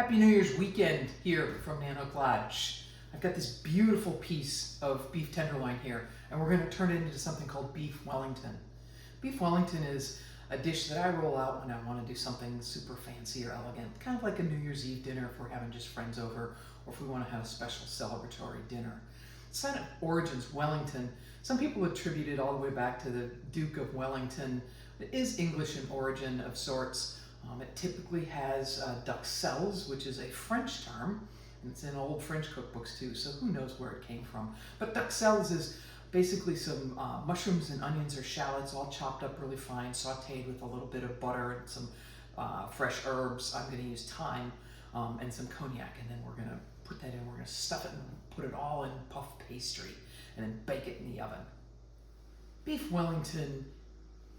Happy New Year's weekend here from Manhook Lodge. I've got this beautiful piece of beef tenderloin here, and we're going to turn it into something called beef Wellington. Beef Wellington is a dish that I roll out when I want to do something super fancy or elegant, kind of like a New Year's Eve dinner if we're having just friends over, or if we want to have a special celebratory dinner. Its origins, Wellington, some people attribute it all the way back to the Duke of Wellington. It is English in origin of sorts. It typically has duxelles, which is a French term, and it's in old French cookbooks too, so who knows where it came from. But duxelles is basically some mushrooms and onions or shallots all chopped up really fine, sauteed with a little bit of butter and some fresh herbs. I'm going to use thyme and some cognac, and then we're going to put that in, we're going to stuff it and put it all in puff pastry, and then bake it in the oven. Beef Wellington,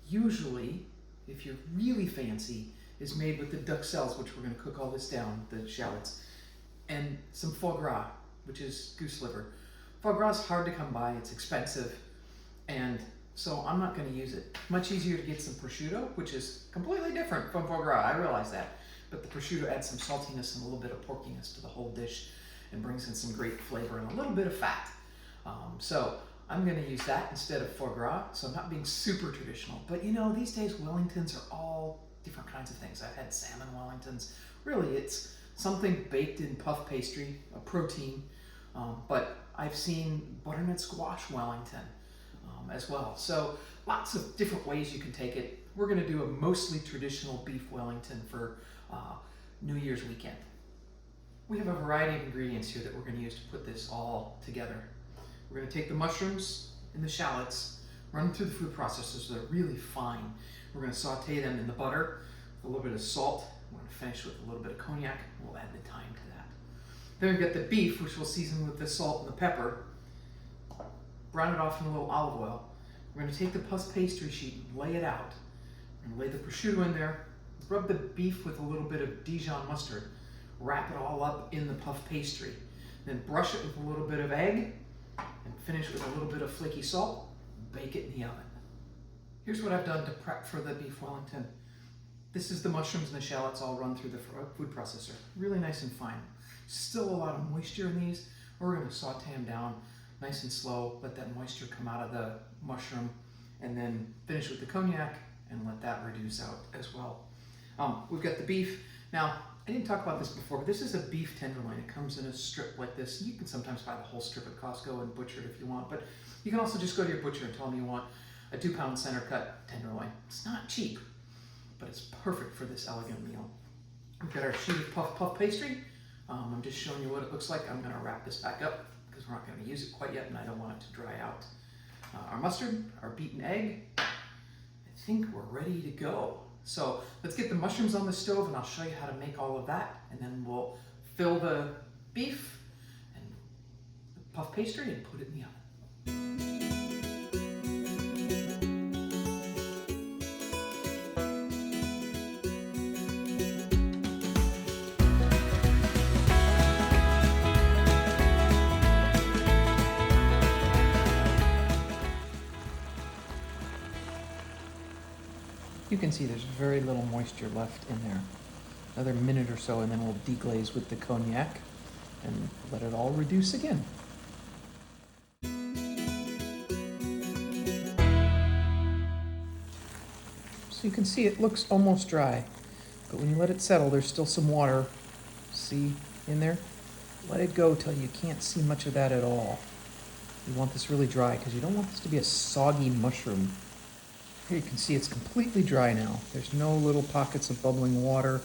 usually, if you're really fancy, is made with the duxelles, which we're going to cook all this down, the shallots, and some foie gras, which is goose liver. Foie gras is hard to come by, it's expensive, and so I'm not going to use it. Much easier to get some prosciutto, which is completely different from foie gras, I realize that, but the prosciutto adds some saltiness and a little bit of porkiness to the whole dish and brings in some great flavor and a little bit of fat. So I'm going to use that instead of foie gras, so I'm not being super traditional, but you know, these days Wellingtons are all different kinds of things. I've had salmon Wellingtons. Really, it's something baked in puff pastry, a protein, but I've seen butternut squash Wellington as well. So lots of different ways you can take it. We're going to do a mostly traditional beef Wellington for New Year's weekend. We have a variety of ingredients here that we're going to use to put this all together. We're going to take the mushrooms and the shallots, run them through the food processor so they're really fine. We're going to saute them in the butter with a little bit of salt. We're going to finish with a little bit of cognac. We'll add the thyme to that. Then we've got the beef, which we'll season with the salt and the pepper. Brown it off in a little olive oil. We're going to take the puff pastry sheet and lay it out. We're going to lay the prosciutto in there. Rub the beef with a little bit of Dijon mustard. Wrap it all up in the puff pastry. Then brush it with a little bit of egg and finish with a little bit of flaky salt. Bake it in the oven. Here's what I've done to prep for the beef Wellington. This is the mushrooms and the shallots all run through the food processor. Really nice and fine. Still a lot of moisture in these. We're going to saute them down nice and slow, let that moisture come out of the mushroom, and then finish with the cognac and let that reduce out as well. We've got the beef. Now, I didn't talk about this before, but this is a beef tenderloin. It comes in a strip like this. You can sometimes buy the whole strip at Costco and butcher it if you want, but you can also just go to your butcher and tell them you want a 2-pound center cut tenderloin. It's not cheap, but it's perfect for this elegant meal. We've got our sheet of puff pastry. I'm just showing you what it looks like. I'm going to wrap this back up because we're not going to use it quite yet and I don't want it to dry out. Our mustard, our beaten egg. I think we're ready to go. So let's get the mushrooms on the stove and I'll show you how to make all of that, and then we'll fill the beef and the puff pastry and put it in the oven. You can see there's very little moisture left in there. Another minute or so and then we'll deglaze with the cognac and let it all reduce again. So you can see it looks almost dry, but when you let it settle, there's still some water, see, in there? Let it go till you can't see much of that at all. You want this really dry because you don't want this to be a soggy mushroom. Here you can see it's completely dry now. There's no little pockets of bubbling water.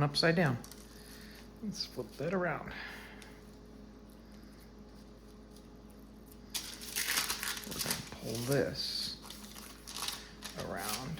upside down. Let's flip that around. We're going to pull this around.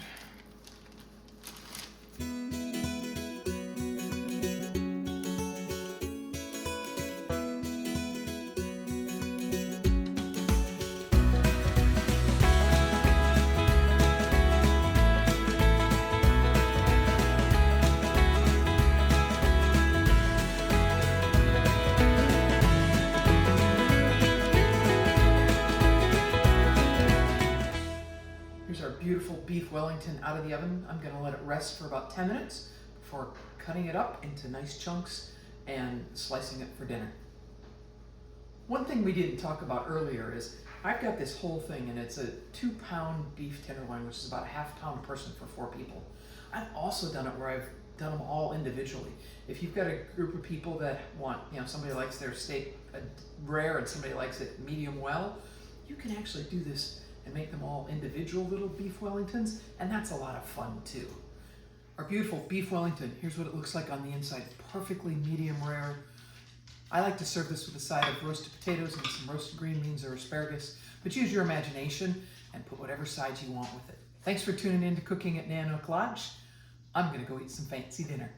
Here's our beautiful beef Wellington out of the oven. I'm going to let it rest for about 10 minutes before cutting it up into nice chunks and slicing it for dinner. One thing we didn't talk about earlier is I've got this whole thing, and it's a 2-pound beef tenderloin, which is about a half-pound per person for 4 people. I've also done it where I've done them all individually. If you've got a group of people that want, somebody likes their steak rare and somebody likes it medium well, you can actually do this and make them all individual little beef Wellingtons, and that's a lot of fun too. Our beautiful beef Wellington, here's what it looks like on the inside, perfectly medium rare. I like to serve this with a side of roasted potatoes and some roasted green beans or asparagus, but use your imagination and put whatever sides you want with it. Thanks for tuning in to Cooking at Nanook Lodge. I'm gonna go eat some fancy dinner.